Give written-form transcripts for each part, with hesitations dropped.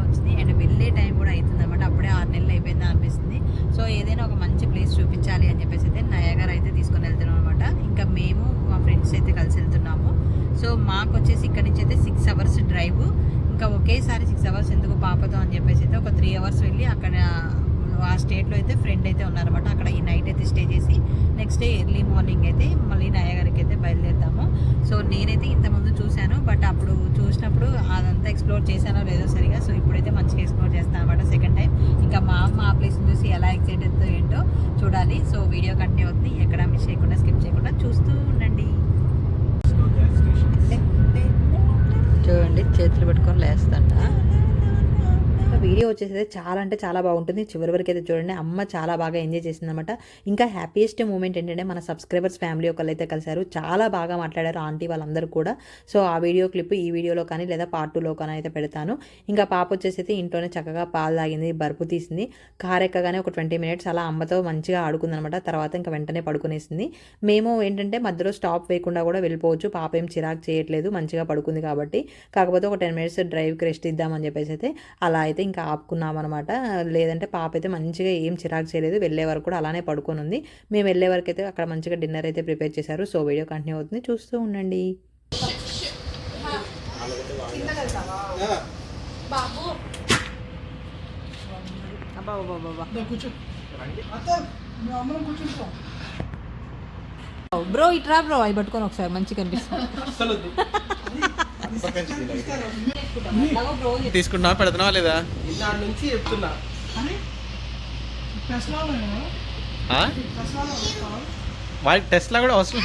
వచ్చింది అండ్ వెళ్ళే టైం కూడా అవుతుంది అనమాట. అప్పుడే 6 నెలలు అయిపోయింది అనిపిస్తుంది. సో ఏదైనా ఒక మంచి ప్లేస్ చూపించాలి అని చెప్పేసి అయితే నయాగరా అయితే తీసుకొని వెళ్తున్నాం అనమాట. ఇంకా మేము మా ఫ్రెండ్స్ అయితే కలిసి వెళ్తున్నాము. సో మాకు వచ్చేసి ఇక్కడ నుంచి అయితే 6 అవర్స్ డ్రైవ్. ఇంకా ఒకేసారి 6 అవర్స్ ఎందుకు పాపతో అని చెప్పేసి అయితే ఒక 3 అవర్స్ వెళ్ళి అక్కడ ఆ స్టేట్లో అయితే ఫ్రెండ్ అయితే ఉన్నారన్నమాట. అక్కడ ఈ నైట్ అయితే స్టే చేసి నెక్స్ట్ డే ఎర్లీ మార్నింగ్ అయితే మళ్ళీ నయాగరాకి అయితే బయలుదేరుతాము. సో నేనైతే ఇంతకుముందు చూశాను, బట్ అప్పుడు చూసినప్పుడు అదంతా ఎక్స్ప్లోర్ చేశానో లేదో సరిగా. సో ఇప్పుడైతే మంచిగా ఎక్స్ప్లోర్ చేస్తాను అనమాట సెకండ్ టైం. ఇంకా మా అమ్మ ఆ ప్లేస్ని చూసి ఎలా ఎక్సైటెడ్ ఏంటో చూడాలి. సో వీడియో కంటిన్యూ అవుతుంది, ఎక్కడ మిస్ చేయకుండా స్కిప్ చేయకుండా చూస్తూ ఉండండి. చూడండి చేతులు పెట్టుకొని లేస్తంట. వీడియో వచ్చేసి చాలా అంటే చాలా బాగుంటుంది. చివరి వరకు అయితే చూడండి. అమ్మ చాలా బాగా ఎంజాయ్ చేసింది అనమాట. ఇంకా హ్యాపీయెస్ట్ మూమెంట్ ఏంటంటే మన సబ్స్క్రైబర్స్ ఫ్యామిలీ ఒకళ్ళు అయితే కలిసారు. చాలా బాగా మాట్లాడారు ఆంటీ వాళ్ళందరూ కూడా. సో ఆ వీడియో క్లిప్ ఈ వీడియోలో కానీ లేదా పార్ట్ 2లో కానీ అయితే పెడతాను. ఇంకా పాప వచ్చేసి అయితే ఇంట్లోనే చక్కగా పాలు తాగింది, బరుపు తీసింది. కారు ఎక్కగానే ఒక 20 మినిట్స్ అలా అమ్మతో మంచిగా ఆడుకుందనమాట. తర్వాత ఇంకా వెంటనే పడుకునేసింది. మేము ఏంటంటే మధ్యలో స్టాప్ వేయకుండా కూడా వెళ్ళిపోవచ్చు, పాప ఏం చిరాకు చేయట్లేదు, మంచిగా పడుకుంది కాబట్టి. కాకపోతే ఒక 10 మినిట్స్ డ్రైవ్కి రెస్ట్ ఇద్దామని చెప్పేసి అయితే అలా అయితే ఇంకా ఆపుకున్నాం అనమాట. లేదంటే పాప అయితే మంచిగా ఏం చిరాకు చేయలేదు, వెళ్ళే వరకు కూడా అలానే పడుకొని ఉంది. మేము వెళ్ళే వరకు అయితే అక్కడ మంచిగా డిన్నర్ అయితే ప్రిపేర్ చేశారు. సో వీడియో కంటిన్యూ అవుతుంది, చూస్తూ ఉండండి. బ్రో ఇట్రా బ్రో, అవి పట్టుకొని ఒకసారి మంచిగా కనిపిస్తుంది. తీసుకుంటున్నా పెడుతున్నావా లేదా నుంచి చెప్తున్నా వాడి టెస్ట్లో కూడా అవసరం.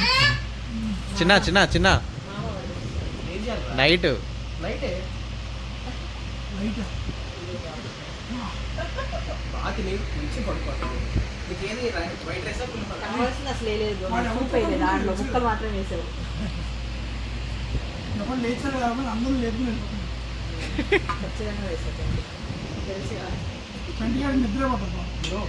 చిన్న చిన్న చిన్న నైట్ దాంట్లో ముక్కలు మాత్రం వేసావు. లేచారు కాబట్టి అందరూ లేదు ఖచ్చితంగా వేసావు. నిద్ర పడతారు.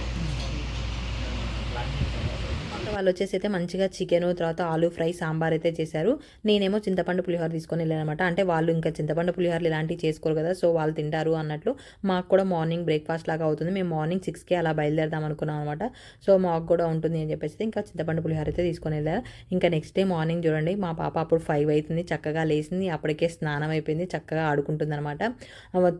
వాళ్ళు వచ్చేసి అయితే మంచిగా చికెన్, తర్వాత ఆలూ ఫ్రై, సాంబార్ అయితే చేశారు. నేనేమో చింతపండు పులిహోర తీసుకొని వెళ్ళానమాట. అంటే వాళ్ళు ఇంకా చింతపండు పులిహోరలు ఇలాంటివి చేసుకోరు కదా, సో వాళ్ళు తింటారు అన్నట్లు. మాకు కూడా మార్నింగ్ బ్రేక్ఫాస్ట్ లాగా అవుతుంది. మేము మార్నింగ్ 6కి అలా బయలుదేరదాం అనుకున్నాం అనమాట. సో మాకు కూడా ఉంటుంది అని చెప్పేసి ఇంకా చింతపండు పులిహోర అయితే తీసుకొని వెళ్ళారు. ఇంకా నెక్స్ట్ డే మార్నింగ్ చూడండి, మా పాప అప్పుడు 5 అవుతుంది, చక్కగా లేచింది. అప్పటికే స్నానం అయిపోయింది, చక్కగా ఆడుకుంటుంది అనమాట.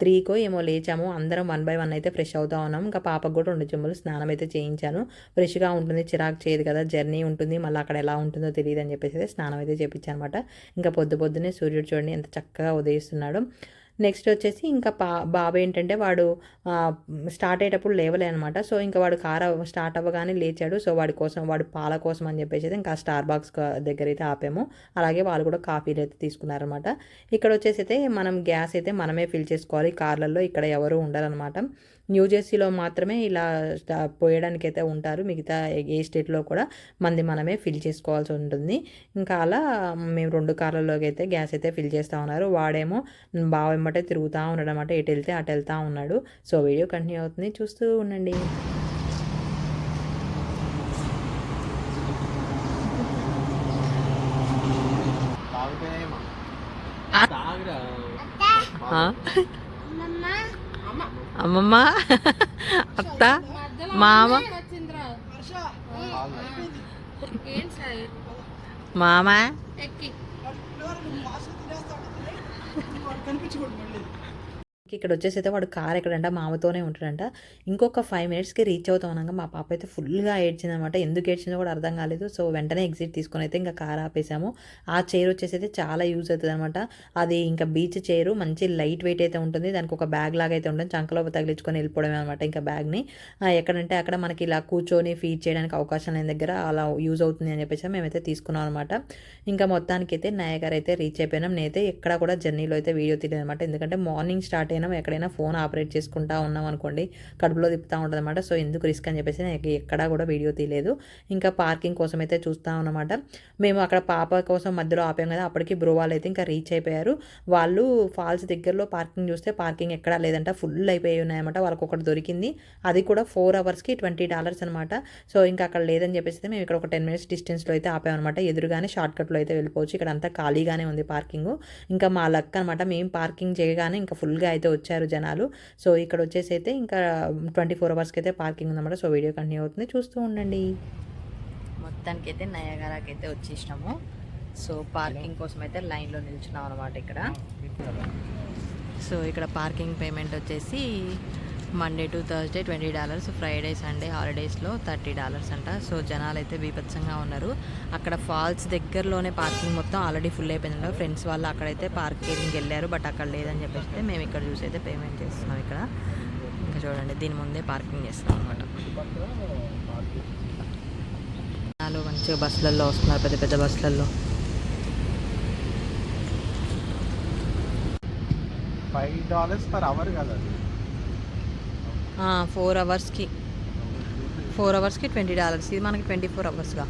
3కో ఏమో లేచాము. అందరం 1 by 1 అయితే ఫ్రెష్ అవుతా ఉన్నాం. ఇంకా పాపకు కూడా 2 చెంబులు స్నానం అయితే చేయించాను. ఫ్రెష్గా ఉంటుంది, చిరాకు చేయదు కదా, జర్నీ ఉంటుంది, మళ్ళీ అక్కడ ఎలా ఉంటుందో తెలియదు అని చెప్పేసి స్నానం అయితే చేయించాను అనమాట. ఇంకా పొద్దున్నే సూర్యుడు చూడండి ఎంత చక్కగా ఉదయిస్తున్నాడు. నెక్స్ట్ వచ్చేసి ఇంకా బాబు ఏంటంటే వాడు స్టార్ట్ అయ్యేటప్పుడు లేవలే అనమాట. సో ఇంకా వాడు కారు స్టార్ట్ అవ్వగానే లేచాడు. సో వాడి పాల కోసం అని చెప్పేసి ఇంకా స్టార్ బాక్స్ దగ్గర అయితే ఆపాము. అలాగే వాళ్ళు కూడా కాఫీలు అయితే తీసుకున్నారనమాట. ఇక్కడ వచ్చేసి అయితే మనం గ్యాస్ అయితే మనమే ఫిల్ చేసుకోవాలి కార్లలో, ఇక్కడ ఎవరు ఉండరనమాట. న్యూ జెర్సీలో మాత్రమే ఇలా పోయడానికి అయితే ఉంటారు, మిగతా ఏ స్టేట్లో కూడా మనమే ఫిల్ చేసుకోవాల్సి ఉంటుంది. ఇంకా అలా మేము 2 కార్లలోకి అయితే గ్యాస్ అయితే ఫిల్ చేస్తూ ఉన్నారు. వాడేమో బావ వెంబటే తిరుగుతూ ఉన్నాడు అనమాట, ఎటు వెళ్తే అటు వెళ్తూ ఉన్నాడు. సో వీడియో కంటిన్యూ అవుతుంది, చూస్తూ ఉండండి. అమ్మమ్మ, అత్త, మామ, మామ ఇక్కడ వచ్చేసి అయితే వాడు కార్ ఎక్కడంట మామతోనే ఉంటాడంట. ఇంకొక 5 మినిట్స్కి రీచ్ అవుతాం అనగా మా పాప అయితే ఫుల్గా ఏడ్చిందనమాట. ఎందుకు ఏడ్చిందో కూడా అర్థం కాలేదు. సో వెంటనే ఎగ్జిట్ తీసుకొని అయితే ఇంకా కార్ ఆపేసాము. ఆ చైర్ వచ్చేసి అయితే చాలా యూజ్ అవుతుంది అనమాట. అది ఇంకా బీచ్ చైరు, మంచి లైట్ వెయిట్ అయితే ఉంటుంది. దానికి ఒక బ్యాగ్ లాగా అయితే ఉంటుంది, చంకలో తగిలించుకొని వెళ్ళిపోవడమే అనమాట. ఇంకా బ్యాగ్ని ఎక్కడంటే అక్కడ మనకి ఇలా కూర్చొని ఫీడ్ చేయడానికి అవకాశం లేని దగ్గర అలా యూజ్ అవుతుంది అని చెప్పేసి మేమైతే తీసుకున్నాం అనమాట. ఇంకా మొత్తానికి అయితే నయాగరా అయితే రీచ్ అయిపోయినాం. నేనైతే ఎక్కడ కూడా జర్నీలో అయితే వీడియో తీయలేదు అనమాట. ఎందుకంటే మార్నింగ్ స్టార్ట్ ఎక్కడైనా ఫోన్ ఆపరేట్ చేసుకుంటా ఉన్నాం అనుకోండి, కడుపులో తిప్పుతూ ఉంటుంది అనమాట. సో ఎందుకు రిస్క్ అని చెప్పేసి నేను ఎక్కడా కూడా వీడియో తీయలేదు. ఇంకా పార్కింగ్ కోసం అయితే చూస్తూ ఉన్నమాట. మేము అక్కడ పాప కోసం మధ్యలో ఆపాం కదా, అప్పటికి బ్రో వాళ్ళు అయితే ఇంకా రీచ్ అయిపోయారు. వాళ్ళు ఫాల్స్ దగ్గరలో పార్కింగ్ చూస్తే పార్కింగ్ ఎక్కడా లేదంట, ఫుల్ అయిపోయి ఉన్నాయన్నమాట. వాళ్ళకి ఒకటి దొరికింది, అది కూడా 4 అవర్స్కి $20 అనమాట. సో ఇంకా అక్కడ లేదని చెప్పేసి మేము ఇక్కడ ఒక 10 మినిట్స్ డిస్టెన్స్లో అయితే ఆపామన్నమాట. ఎదురుగానే షార్ట్కట్లో అయితే వెళ్ళిపోవచ్చు, ఇక్కడ అంతా ఖాళీగానే ఉంది పార్కింగ్. ఇంకా మా లక్ అనమాట, మేము పార్కింగ్ చేయగానే ఇంకా ఫుల్గా అయితే అయితే వచ్చారు జనాలు. సో ఇక్కడ వచ్చేసి అయితే ఇంకా 24 అవర్స్కి అయితే పార్కింగ్ ఉందన్నమాట. సో వీడియో కంటిన్యూ అవుతుంది, చూస్తూ ఉండండి. మొత్తానికి అయితే నయాగరాకి అయితే వచ్చేసినాము. సో పార్కింగ్ కోసం అయితే లైన్లో నిల్చున్నాం అనమాట ఇక్కడ. సో ఇక్కడ పార్కింగ్ పేమెంట్ వచ్చేసి Monday to Thursday $20, Friday Sunday హాలిడేస్లో $30 అంట. సో జనాలు అయితే బీభత్సంగా ఉన్నారు. అక్కడ ఫాల్స్ దగ్గరలోనే పార్కింగ్ మొత్తం ఆల్రెడీ ఫుల్ అయిపోయిందంట. ఫ్రెండ్స్ వాళ్ళు అక్కడైతే పార్కింగ్కి వెళ్ళారు, బట్ అక్కడ లేదని చెప్పేసి మేము ఇక్కడ చూసి అయితే పేమెంట్ చేస్తున్నాం. ఇక్కడ ఇంకా చూడండి, దీని ముందే పార్కింగ్ చేస్తున్నాం అనమాట. జనాలు మంచిగా బస్సులలో వస్తున్నారు, పెద్ద పెద్ద బస్సులలో. $5 per hour కదా, 4 అవర్స్కి $20. ఇది మనకి 24 అవర్స్గా.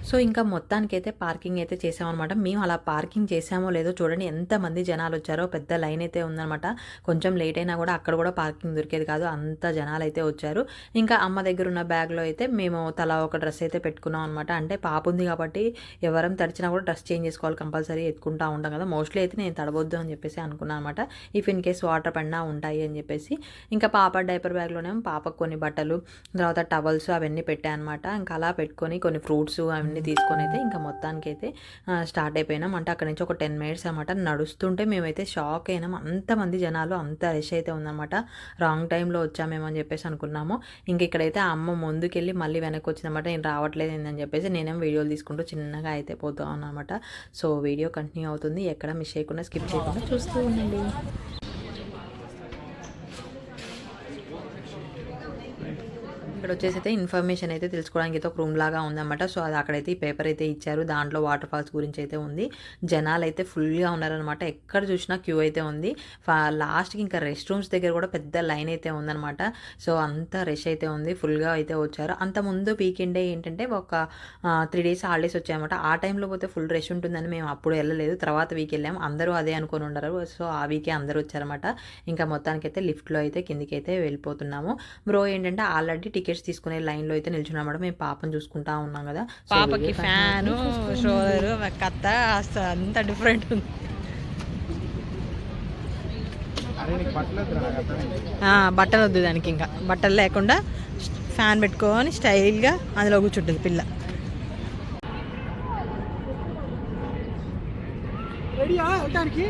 సో ఇంకా మొత్తానికైతే పార్కింగ్ అయితే చేసామన్నమాట. మేము అలా పార్కింగ్ చేసామో లేదో చూడండి, ఎంతమంది జనాలు వచ్చారో. పెద్ద లైన్ అయితే ఉందన్నమాట. కొంచెం లేట్ అయినా కూడా అక్కడ కూడా పార్కింగ్ దొరికేది కాదు, అంత జనాలు అయితే వచ్చారు. ఇంకా అమ్మ దగ్గర ఉన్న బ్యాగ్లో అయితే మేము తలా ఒక డ్రెస్ అయితే పెట్టుకున్నాం అనమాట. అంటే పాప ఉంది కాబట్టి ఎవరం తడిచినా కూడా డ్రెస్ చేంజ్ చేసుకోవాలి, కంపల్సరీ ఎత్తుకుంటా ఉంటాం కదా. మోస్ట్లీ అయితే నేను తడవద్దు అని చెప్పేసి అనుకున్నాను అనమాట. ఇఫ్ ఇన్ కేస్ వాటర్ పడినా ఉంటాయి అని చెప్పేసి. ఇంకా పాప డైపర్ బ్యాగ్లోనేమో పాపకు కొన్ని బట్టలు, తర్వాత టవల్స్ అవన్నీ పెట్టాను అనమాట. ఇంకా అలా పెట్టుకొని కొన్ని ఫ్రూట్స్ అవన్నీ తీసుకొని అయితే ఇంకా మొత్తానికి అయితే స్టార్ట్ అయిపోయినాం. అంటే అక్కడ నుంచి ఒక 10 minutes అనమాట. నడుస్తుంటే మేమైతే షాక్ అయినాం, అంతమంది జనాలు, అంత రష్ అయితే ఉందన్నమాట. రాంగ్ టైంలో వచ్చామేమో అని చెప్పేసి అనుకున్నాము. ఇంక ఇక్కడైతే అమ్మ ముందుకెళ్ళి మళ్ళీ వెనక్కి వచ్చిందన్నమాట. నేను రావట్లేదు ఏందని చెప్పేసి నేనేం వీడియోలు తీసుకుంటూ చిన్నగా అయితే పోతా ఉన్నానమాట. సో వీడియో కంటిన్యూ అవుతుంది, ఎక్కడ మిస్ చేయకుండా స్కిప్ చేయకుండా చూస్తూ ఉండండి. ఇక్కడ వచ్చేసి అయితే ఇన్ఫర్మేషన్ అయితే తెలుసుకోవడానికి అయితే ఒక రూమ్ లాగా ఉందన్నమాట. సో అది అక్కడైతే ఈ పేపర్ అయితే ఇచ్చారు, దాంట్లో వాటర్ ఫాల్స్ గురించి అయితే ఉంది. జనాలు అయితే ఫుల్గా ఉన్నారనమాట, ఎక్కడ చూసినా క్యూ అయితే ఉంది. లాస్ట్కి ఇంకా రెస్ట్ రూమ్స్ దగ్గర కూడా పెద్ద లైన్ అయితే ఉందన్నమాట. సో అంత రష్ అయితే ఉంది, ఫుల్గా అయితే వచ్చారు. అంత ముందు వీకెండ్ డే ఏంటంటే ఒక 3 days హాలిడేస్ వచ్చాయన్నమాట. ఆ టైంలో పోతే ఫుల్ రష్ ఉంటుందని మేము అప్పుడు వెళ్ళలేదు, తర్వాత వీక్ వెళ్ళాము. అందరూ అదే అనుకొని ఉండరు. సో ఆ వీకే అందరూ వచ్చారన్నమాట. ఇంకా మొత్తానికైతే లిఫ్ట్లో అయితే కిందికి అయితే వెళ్ళిపోతున్నాము. బ్రో ఏంటంటే ఆల్రెడీ టికెట్స్ తీసుకునే లైన్లో అయితే నిల్చున్నామాట. మేము పాపను చూసుకుంటా ఉన్నాం కదా. పాపకి ఫ్యాను, షోలరు, కత్త అంత డిఫరెంట్ ఉంది. బట్టలు వద్దు దానికి, ఇంకా బట్టలు లేకుండా ఫ్యాన్ పెట్టుకొని స్టైల్గా అందులో కూర్చుంటుంది పిల్ల. రెడీయా వెళ్ళడానికి?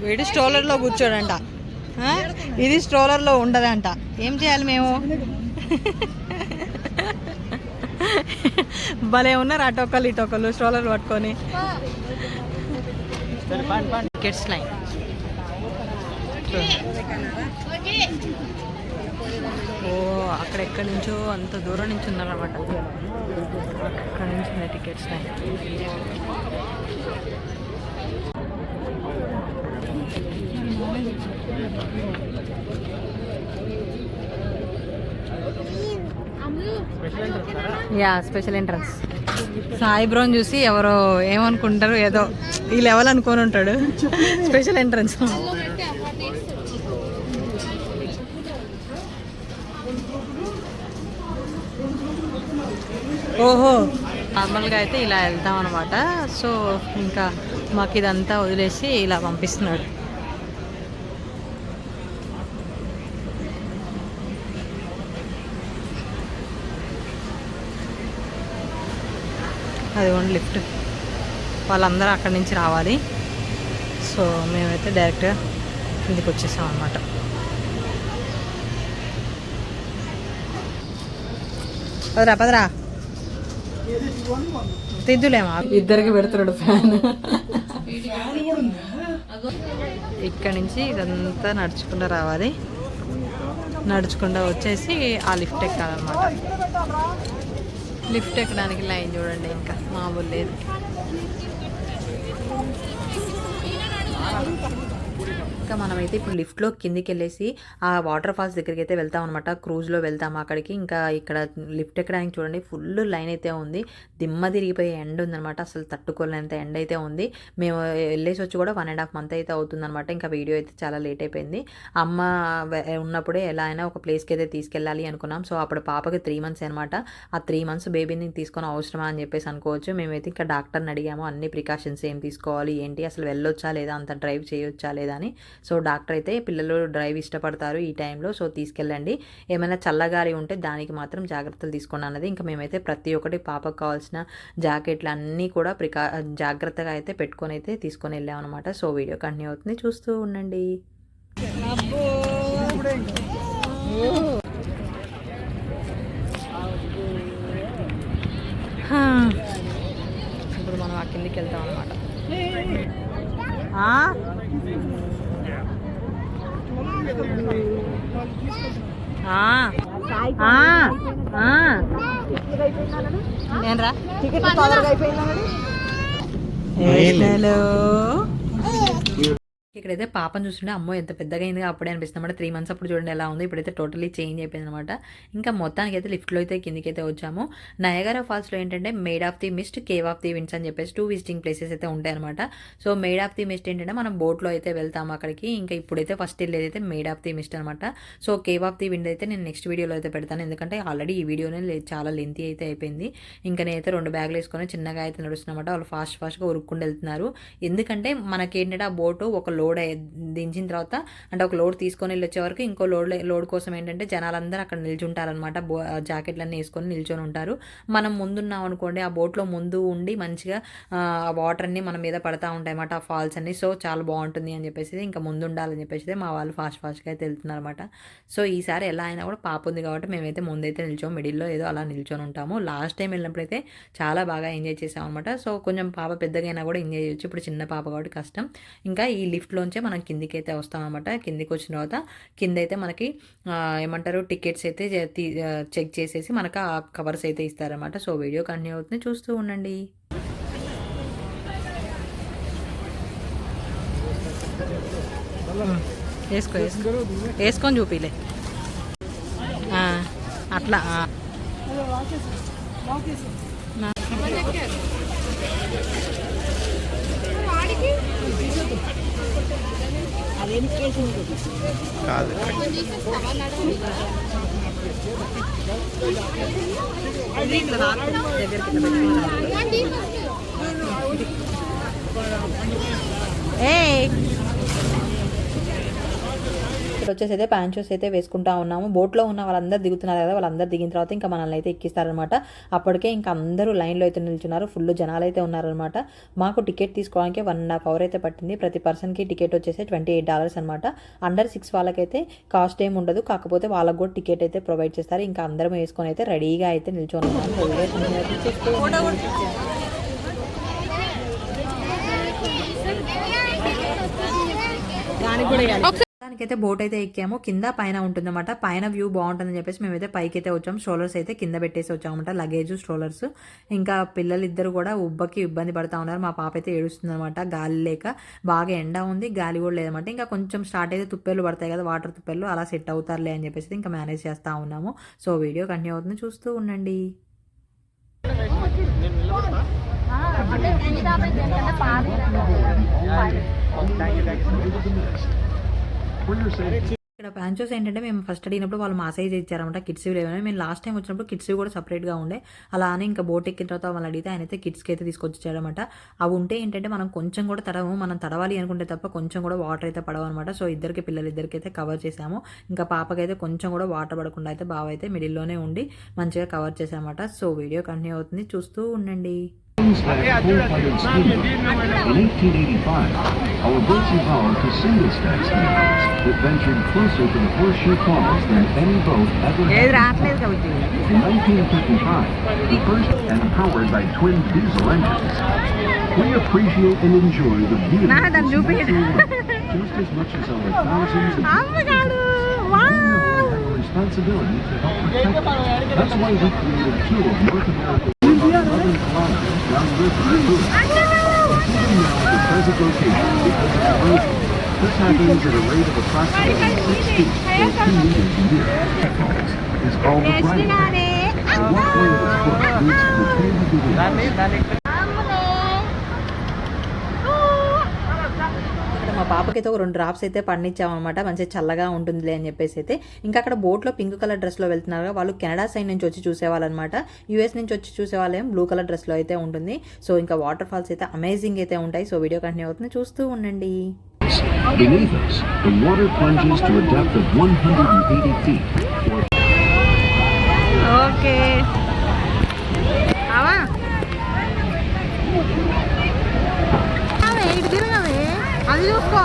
వీడు స్ట్రోలర్లో కూర్చోడంట, ఇది స్ట్రోలర్లో ఉండదంట. ఏం చేయాలి మేము? భలే ఉన్నారు అటొక్కలు ఇటొక్కలు స్ట్రోలర్ పట్టుకొని. టికెట్స్ లైన్ ఓ అక్కడెక్కడి నుంచో అంత దూరం నుంచి ఉన్నారన్నమాట. అక్కడ నుంచి tickets line. Yeah special entrance. Sai బ్రోని చూసి ఎవరో ఏమనుకుంటారు, ఏదో ఈ లెవెల్ అనుకొని ఉంటాడు. Special entrance. ఓహో, నార్మల్గా అయితే ఇలా వెళ్తాం అనమాట. సో ఇంకా మాకు ఇదంతా వదిలేసి ఇలా పంపిస్తున్నాడు. అదిగోండి లిఫ్ట్, వాళ్ళందరూ అక్కడి నుంచి రావాలి. సో మేమైతే డైరెక్ట్గా కిందికి వచ్చేసాం అనమాట. పదరా పదరా, తిద్దులేమా, ఇద్దరికి పెడుతున్నాడు ఫ్యాన్. ఇక్కడ నుంచి ఇదంతా నడుచుకుంటూ రావాలి, నడుచుకుంటూ వచ్చేసి ఆ లిఫ్ట్ ఎక్కాలన్నమాట. లిఫ్ట్ ఎక్కడానికి లైన్ చూడండి, ఇంకా మామూలు లేదు. ఇంకా మనమైతే ఇప్పుడు లిఫ్ట్లో కిందికి వెళ్ళేసి ఆ వాటర్ ఫాల్స్ దగ్గరికి అయితే వెళ్తాం అనమాట. క్రూజ్లో వెళ్తాము అక్కడికి. ఇంకా ఇక్కడ లిఫ్ట్ ఎక్కడానికి చూడండి ఫుల్ లైన్ అయితే ఉంది. దిమ్మ తిరిగిపోయే ఎండ ఉందనమాట. అసలు తట్టుకోలేనంత ఎండ అయితే ఉంది. మేము వెళ్ళేసి వచ్చి కూడా 1.5 month అయితే అవుతుందన్నమాట. ఇంకా వీడియో అయితే చాలా లేట్ అయిపోయింది. అమ్మ ఉన్నప్పుడే ఎలా అయినా ఒక ప్లేస్కి అయితే తీసుకెళ్ళాలి అనుకున్నాం. సో అప్పుడు పాపకి 3 months అనమాట. ఆ 3 months బేబీని తీసుకొని అవసరమా అని చెప్పేసి అనుకోవచ్చు. మేమైతే ఇంకా డాక్టర్ని అడిగాము అన్ని ప్రికాషన్స్ ఏం తీసుకోవాలి ఏంటి, అసలు వెళ్ళొచ్చా లేదా, అంత డ్రైవ్ చేయొచ్చా లేదా అని. సో డాక్టర్ అయితే పిల్లలు డ్రైవ్ ఇష్టపడతారు ఈ టైంలో, సో తీసుకెళ్ళండి, ఏమైనా చల్లగాలి ఉంటే దానికి మాత్రం జాగ్రత్తలు తీసుకోండి అన్నది. ఇంకా మేమైతే ప్రతి ఒక్కటి పాపకు కావాల్సిన జాకెట్లు అన్నీ కూడా జాగ్రత్తగా అయితే పెట్టుకొని అయితే తీసుకొని వెళ్ళాం అనమాట. సో వీడియో కంటిన్యూ అవుతుంది, చూస్తూ ఉండండి. ఇప్పుడు మనం ఆ కిందికి వెళ్తాం అనమాట. ఇక్కడైతే పాపను చూస్తుంటే అమ్మో ఎంత పెద్దగా అయింది అప్పుడే అనిపిస్తుంది అనమాట. 3 months అప్పుడు చూడండి ఎలా ఉంది, ఇప్పుడైతే టోటలీ చేంజ్ అయిపోయింది అనమాట. ఇంకా మొత్తానికి అయితే లిఫ్ట్లో అయితే కిందికి అయితే వచ్చాము. నయాగరా ఫాల్స్లో ఏంటంటే maid of the mist, cave of the winds అని చెప్పేసి 2 విజిటింగ్ ప్లేసెస్ అయితే ఉంటాయి అనమాట. So maid of the mist ఏంటంటే మనం బోట్లో అయితే వెళ్తాము అక్కడికి. ఇంకా ఇప్పుడైతే ఫస్ట్ వెళ్ళేదైతే మేడ్ ఆఫ్ ది మిస్ట్ అనమాట. So cave of the wind అయితే నేను నెక్స్ట్ వీడియోలో అయితే పెడతాను, ఎందుకంటే ఆల్రెడీ ఈ వీడియోనే చాలా లెంతీ అయితే అయిపోయింది. ఇంకా నేనైతే 2 బ్యాగులు వేసుకొని చిన్నగా అయితే నడుస్తున్నమాట. వాళ్ళు ఫాస్ట్గా ఉరుక్కుండా వెళ్తున్నారు. ఎందుకంటే మనకేంటంటే ఆ బోటు ఒక లోడ్ దించిన తర్వాత అంటే ఒక లోడ్ తీసుకొని వెళ్ళొచ్చే వరకు ఇంకో లోడ్ కోసం ఏంటంటే జనాలందరూ అక్కడ నిల్చుంటారనమాట. జాకెట్లన్నీ వేసుకొని నిల్చొని ఉంటారు. మనం ముందున్నాం అనుకోండి, ఆ బోట్లో ముందు ఉండి మంచిగా వాటర్ అన్ని మన మీద పడతా ఉంటాయి అన్నమాట, ఆ ఫాల్స్ అన్ని. సో చాలా బాగుంటుంది అని చెప్పేసి ఇంకా ముందు ఉండాలని చెప్పేసి మా వాళ్ళు ఫాస్ట్గా అయితే వెళ్తున్నారు అనమాట. సో ఈసారి ఎలా అయినా కూడా పాప ఉంది కాబట్టి మేమైతే ముందైతే నిల్చోం, మిడిల్లో ఏదో అలా నిల్చొని ఉంటాము. లాస్ట్ టైం వెళ్ళినప్పుడైతే చాలా బాగా ఎంజాయ్ చేసాం అనమాట. సో కొంచెం పాప పెద్దగా అయినా కూడా ఎంజాయ్ చేయొచ్చు, ఇప్పుడు చిన్న పాప కాబట్టి కష్టం. ఇంకా ఈ లిఫ్ట్లోంచే మనం కిందికి అయితే వస్తాం అనమాట. కిందికి వచ్చిన తర్వాత కింద అయితే మనకి ఏమంటారు టికెట్స్ అయితే చెక్ చేసేసి మనకు ఆ కవర్స్ అయితే ఇస్తారనమాట. సో వీడియో కంటిన్యూ అవుతుంది, చూస్తూ ఉండండి. వేసుకొని చూపిలే అట్లా కాదు ఇక్కడ వచ్చేసి అయితే ప్యాంట్ షూస్ అయితే వేసుకుంటా ఉన్నాము. బోట్లో ఉన్న వాళ్ళందరూ దిగుతున్నారు కదా, వాళ్ళందరూ దిగిన తర్వాత ఇంకా మనల్ని అయితే ఎక్కిస్తారనమాట. అప్పటికే ఇంకా అందరూ లైన్లో అయితే నిల్చున్నారు, ఫుల్ జనాలు అయితే ఉన్నారనమాట. మాకు టికెట్ తీసుకోవడానికి 1.5 hour అయితే పట్టింది. ప్రతి పర్సన్కి టికెట్ వచ్చేసి $28 అనమాట. అండర్ 6 వాళ్ళకైతే కాస్ట్ ఏమి ఉండదు, కాకపోతే వాళ్ళకు కూడా టికెట్ అయితే ప్రొవైడ్ చేస్తారు. ఇంకా అందరం వేసుకొని అయితే రెడీగా అయితే నిల్చొని దానికైతే బోట్ అయితే ఎక్కాము. కింద పైన ఉంటుందన్నమాట. పైన వ్యూ బాగుంటుందని చెప్పేసి మేమైతే పైకి అయితే వచ్చాము. స్ట్రోలర్స్ అయితే కింద పెట్టేసి వచ్చామన్నమాట, లగేజ్ స్ట్రోలర్స్. ఇంకా పిల్లలిద్దరు కూడా ఉబ్బకి ఇబ్బంది పడతా ఉన్నారు. మా పాప అయితే ఏడుస్తుంది అనమాట, గాలి లేక. బాగా ఎండ ఉంది, గాలి కూడా లేదన్నమాట. ఇంకా కొంచెం స్టార్ట్ అయితే తుప్పెళ్ళు పడతాయి కదా, వాటర్ తుప్పెళ్ళు, అలా సెట్ అవుతారులే అని చెప్పేసి ఇంకా మేనేజ్ చేస్తూ ఉన్నాము. సో వీడియో కంటిన్యూ అవుతుంది, చూస్తూ ఉండండి. ఇక్కడ ప్యాంచోస్ ఏంటంటే మేము ఫస్ట్ అడిగినప్పుడు వాళ్ళు మా సైజ్ ఇచ్చారనమాట, కిడ్స్ లేవని. మేము లాస్ట్ టైం వచ్చినప్పుడు కిడ్స్ కూడా సపరేట్గా ఉండే. అలా అని ఇంకా బోట్ ఎక్కిన తర్వాత వాళ్ళు అడిగితే ఆయన అయితే కిడ్స్కి అయితే తీసుకొచ్చాడనమాట. అవి ఉంటే ఏంటంటే మనం కొంచెం కూడా తడవము, మనం తడవాలి అనుకుంటే తప్ప కొంచెం కూడా వాటర్ అయితే పడవన్నమాట. సో పిల్లలిద్దరికి అయితే కవర్ చేసాము. ఇంకా పాపకైతే కొంచెం కూడా వాటర్ పడకుండా అయితే బాగా అయితే మిడిల్లోనే ఉండి మంచిగా కవర్ చేసామన్నమాట. సో వీడియో కంటిన్యూ అవుతుంది, చూస్తూ ఉండండి. In 1885, our boats evolved to single-stack steamboats that ventured closer to the Horseshoe Falls than any boat ever had. In 1955, the first and powered by twin diesel engines, we appreciate and enjoy the beauty of this natural world just as much as our thousands of responsibility to help protect it. That's why we created 2 of North America's 11 kilometers downriver cruise. Even now, the present location because of erosion This happens at a rate of approximately 6 feet or 2 meters a year. Falls is called the Bridle Path. The walkway of its foot leads to the tail of the wings. ఇక్కడ మా పాపకైతే ఒక 2 drops అయితే పండించామన్నమాట, మంచిగా చల్లగా ఉంటుందిలే అని చెప్పేసి అయితే. ఇంకా అక్కడ బోట్లో పింక్ కలర్ డ్రెస్లో వెళ్తున్నారు, వాళ్ళు కెనడా సైడ్ నుంచి వచ్చి చూసేవాళ్ళు అనమాట. యూఎస్ నుంచి వచ్చి చూసేవాళ్ళేం బ్లూ కలర్ డ్రెస్లో అయితే ఉంటుంది. సో ఇంకా వాటర్ ఫాల్స్ అయితే అమేజింగ్ అయితే ఉంటాయి. సో వీడియో కంటిన్యూ అవుతుంది, చూస్తూ ఉండండి. Beneath us, the water plunges to a depth of 180 feet. Okay అది చూసుకో.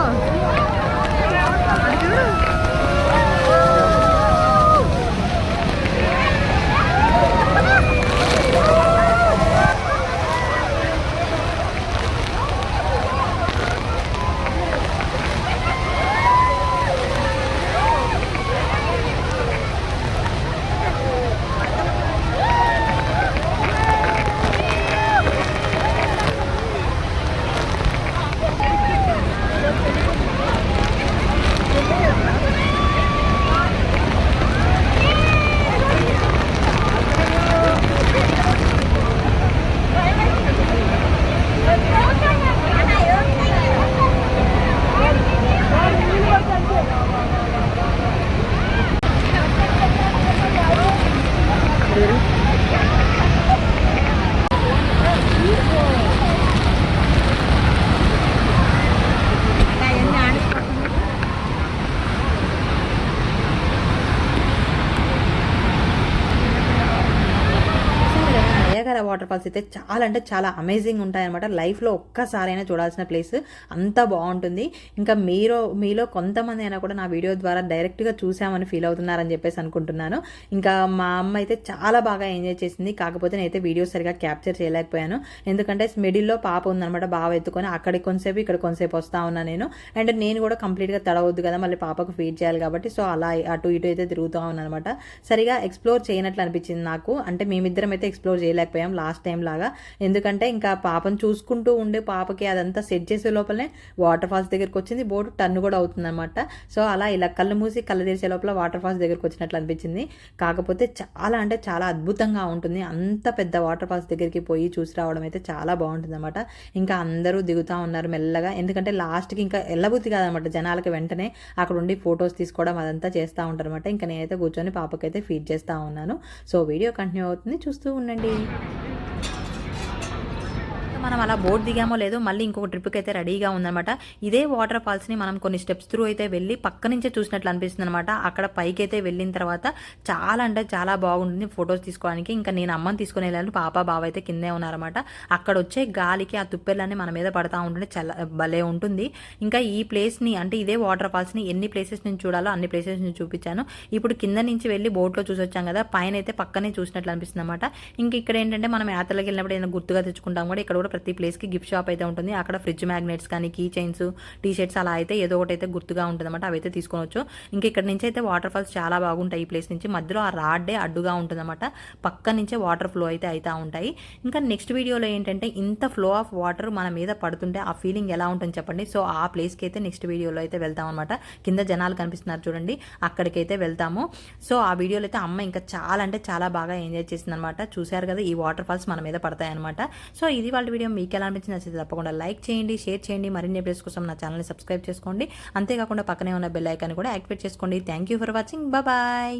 నయాగరా వాటర్ ఫాల్స్ అయితే చాలా అంటే చాలా అమేజింగ్ ఉంటాయన్నమాట. లైఫ్లో ఒక్కసారైనా చూడాల్సిన ప్లేస్, అంత బాగుంటుంది. ఇంకా మీలో కొంతమంది అయినా కూడా నా వీడియో ద్వారా డైరెక్ట్గా చూసామని ఫీల్ అవుతున్నారని చెప్పేసి అనుకుంటున్నాను. ఇంకా మా అమ్మ అయితే చాలా బాగా ఎంజాయ్ చేసింది. కాకపోతే నేనైతే వీడియో సరిగా క్యాప్చర్ చేయలేకపోయాను, ఎందుకంటే మిడిల్లో పాప ఉందన్నమాట, బాగా ఎత్తుకొని అక్కడికి కొంతసేపు ఇక్కడ కొంతసేపు వస్తా ఉన్నా నేను. అండ్ నేను కూడా కంప్లీట్గా తడవద్దు కదా, మళ్ళీ పాపకు ఫీడ్ చేయాలి కాబట్టి. సో అలా అటు ఇటు అయితే తిరుగుతూ ఉన్నాను అనమాట. సరిగా ఎక్స్ప్లోర్ చేయనట్లు అనిపించింది నాకు. అంటే మేమిద్దరం అయితే ఎక్స్ప్లోర్ చేయలేకపోయాం లాస్ట్ టైం లాగా, ఎందుకంటే ఇంకా పాపను చూసుకుంటూ ఉండే పాపకి అదంతా సెట్ చేసే లోపలనే వాటర్ ఫాల్స్ దగ్గరికి వచ్చింది. బోటు టన్ను కూడా అవుతుంది అనమాట. సో అలా ఇలా కళ్ళు మూసి కళ్ళు తెరిచే లోపల వాటర్ ఫాల్స్ దగ్గరికి వచ్చినట్లు అనిపించింది. కాకపోతే చాలా అంటే చాలా అద్భుతంగా ఉంటుంది. అంత పెద్ద వాటర్ ఫాల్స్ దగ్గరికి పోయి చూసి రావడం అయితే చాలా బాగుంటుంది అనమాట. ఇంకా అందరూ దిగుతూ ఉన్నారు మెల్లగా, ఎందుకంటే లాస్ట్కి ఇంకా వెళ్ళబుద్ధి కాదనమాట జనాలకి. వెంటనే అక్కడ ఉండి ఫొటోస్ తీసుకోవడం అదంతా చేస్తూ ఉంటారు అనమాట. ఇంకా నేనైతే కూర్చొని పాపకైతే ఫీడ్ చేస్తూ ఉన్నాను. సో వీడియో కంటిన్యూ అవుతుంది, చూస్తూ ఉండండి. మనం అలా బోట్ దిగామో లేదో మళ్ళీ ఇంకొక ట్రిప్కి అయితే రెడీగా ఉందన్నమాట. ఇదే వాటర్ ఫాల్స్ని మనం కొన్ని స్టెప్స్ త్రూ అయితే వెళ్ళి పక్క నుంచే చూసినట్లు అనిపిస్తుంది అనమాట. అక్కడ పైకి అయితే వెళ్ళిన తర్వాత చాలా అంటే చాలా బాగుంటుంది ఫొటోస్ తీసుకోవడానికి. ఇంకా నేను అమ్మని తీసుకుని వెళ్ళాను, పాప బావ అయితే కిందే ఉన్నారన్నమాట. అక్కడ వచ్చే గాలికి ఆ తుప్పెళ్ళన్నీ మన మీద పడతా ఉంటుంటే చాలా భలే ఉంటుంది. ఇంకా ఈ ప్లేస్ని అంటే ఇదే వాటర్ ఫాల్స్ని ఎన్ని ప్లేసెస్ నుంచి చూడాలో అన్ని ప్లేసెస్ నుంచి చూపించాను. ఇప్పుడు కింద నుంచి వెళ్ళి బోట్లో చూసి వచ్చాం కదా, పైన అయితే పక్కనే చూసినట్లు అనిపిస్తుంది అనమాట. ఇంక ఇక్కడ ఏంటంటే మనం యాత్రలకు వెళ్ళినప్పుడు ఏదైనా గుర్తుగా తెచ్చుకుంటాం కూడా. ఇక్కడ కూడా ప్రతి ప్లేస్కి గిఫ్ట్ షాప్ అయితే ఉంటుంది. అక్కడ ఫ్రిడ్జ్ మ్యాగ్నెట్స్ కానీ కీ చైన్స్, టీ షర్ట్స్ అలా అయితే ఏదో ఒకటి అయితే గుర్తుగా ఉంటుంది అనమాట, అవైతే తీసుకోవచ్చు. ఇంకా ఇక్కడ నుంచి అయితే వాటర్ ఫాల్స్ చాలా బాగుంటాయి. ఈ ప్లేస్ నుంచి మధ్యలో ఆ రాడ్డే అడ్డుగా ఉంటుందన్నమాట, పక్క నుంచే వాటర్ ఫ్లో అయితే అవుతూ ఉంటాయి. ఇంకా నెక్స్ట్ వీడియోలో ఏంటంటే ఇంత ఫ్లో ఆఫ్ వాటర్ మన మీద పడుతుంటే ఆ ఫీలింగ్ ఎలా ఉంటుంది చెప్పండి. సో ఆ ప్లేస్కి అయితే నెక్స్ట్ వీడియోలో అయితే వెళ్తాం అనమాట. కింద జనాలు కనిపిస్తున్నారు చూడండి, అక్కడికైతే వెళ్తాము. సో ఆ వీడియోలో అయితే అమ్మ ఇంకా చాలా అంటే చాలా బాగా ఎంజాయ్ చేసింది అనమాట. చూశారు కదా, ఈ వాటర్ ఫాల్స్ మన మీద పడతాయి అనమాట. సో ఇది వాళ్ళ వీడియో. మీకు ఎలా అనిపించింది నచ్చితే తప్పకుండా లైక్ చేయండి, షేర్ చేయండి. మరిన్ని అప్డేట్స్ కోసం నా ఛానల్ని సబ్స్క్రైబ్ చేసుకోండి. అంతేకాకుండా పక్కనే ఉన్న బెల్ ఐకాన్ కూడా యాక్టివేట్ చేసుకోండి. Thank you for watching. Bye.